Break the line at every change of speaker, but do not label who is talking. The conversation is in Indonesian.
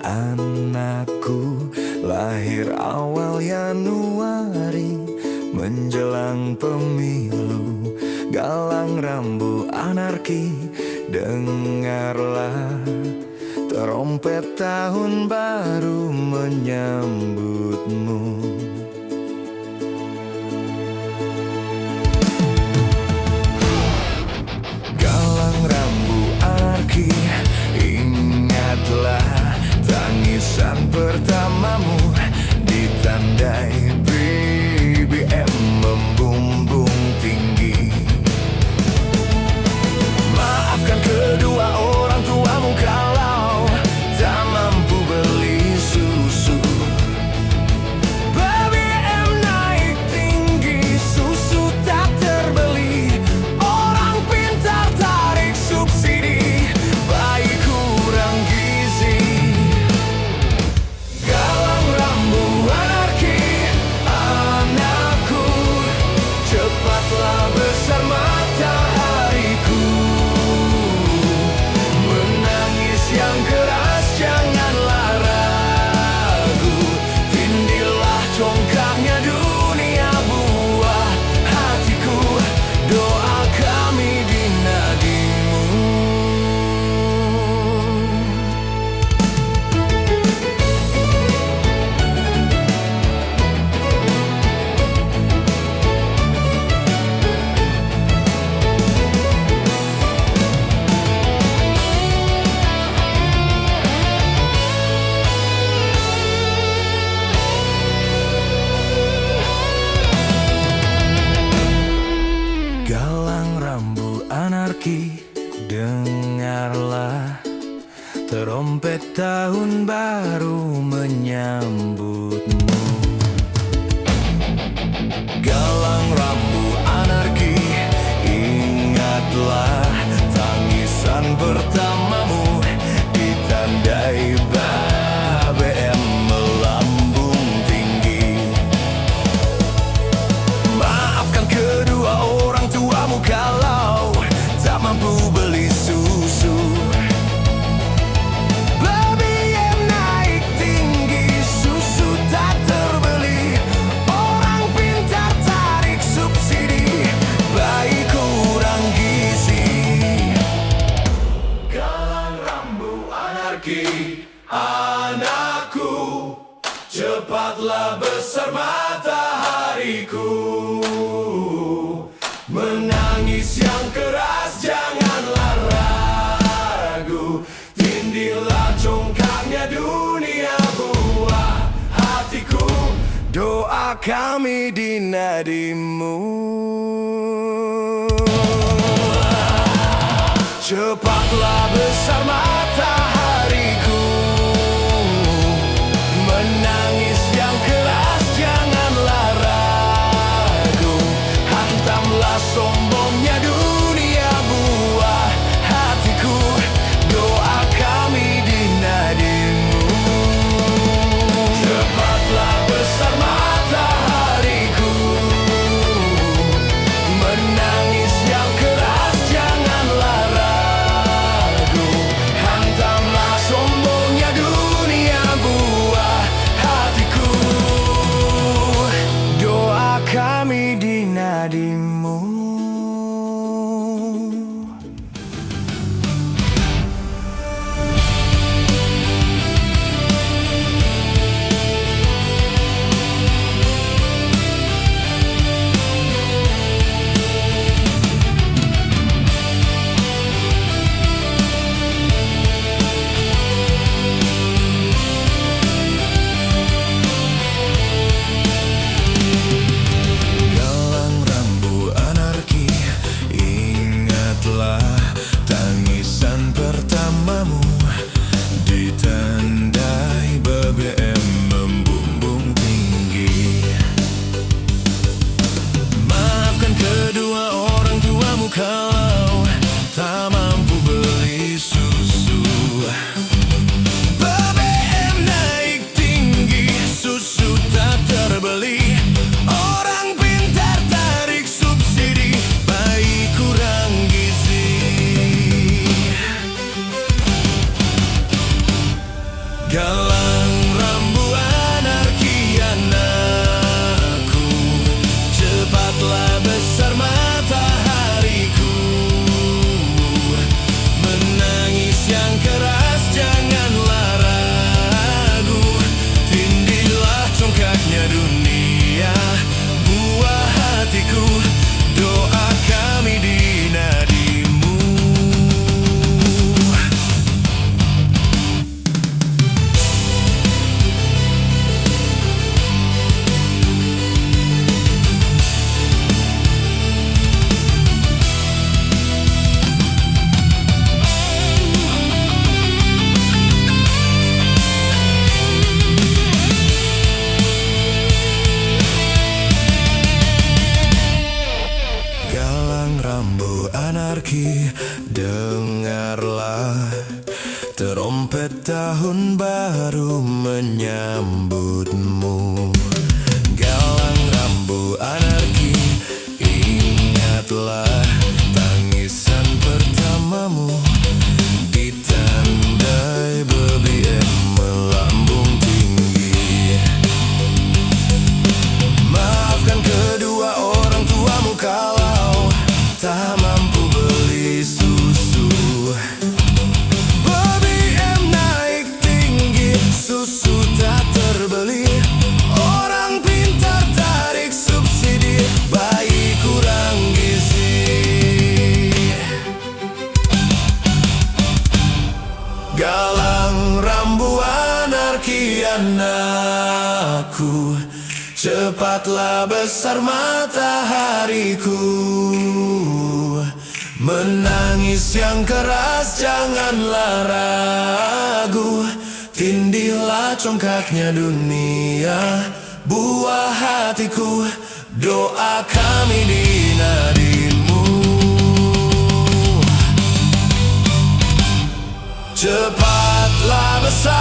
anakku, lahir awal Januari menjelang pemilu. Galang rambu anarki, dengarlah trompet tahun baru menyambutmu. Galang rambu anarki, ingatlah tangisan pertamamu ditandai BBM membumbung tinggi. Maafkan kedua orang tuamu kalau tak mampu beli susu. BBM naik tinggi, susu tak terbeli. Orang pintar tarik subsidi, bayi kurang gizi. Galang rambu anarki, anakku, cepatlah besar matahariku. Menangis yang keras janganlah ragu, tindilah congkaknya dunia buah hatiku. Doa kami di nadimu. Galang rambu anarki, dengarlah trompet tahun baru menyambutmu. Galang rambu anarki, ingatlah tangisan pertamamu ditandai BBM melambung tinggi. Maafkan kedua orang tuamu kalau tak mampu beli susu. BBM naik tinggi, susu tak terbeli. Orang pintar tarik subsidi, bayi kurang gizi. Galang rambu anarki, anakku, cepatlah besar matahariku. Menangis yang keras janganlah ragu, tindilah congkaknya dunia buah hatiku. Doa kami di nadimu. Cepatlah besar matahariku. Menangis yang keras janganlah ragu, hantamlah sombongnya dunia buah hatiku. Doa kami di nadimu. Cepatlah besar matahariku. Menangis yang keras janganlah ragu, hantamlah Galang rambu anarki anakku, cepatlah besar matahariku. Menangis yang keras janganlah ragu, tindilah congkaknya dunia, buah hatiku, doa kami di nadimu. Galang rambu anarki, dengarlah terompet tahun baru menyambutmu. Galang rambu anarki, ingatlah tangisan pertamamu, ditandai BBM melambung tinggi. Maafkan kedua orang tuamu kalau tak mampu beli susu. BBM naik tinggi, susu tak terbeli. Orang pintar tarik subsidi, bayi kurang gizi. Galang rambu anarki anakku, cepatlah besar matahariku. Menangis yang keras janganlah ragu, tindilah congkaknya dunia, buah hatiku, doa kami di nadimu. Cepatlah besar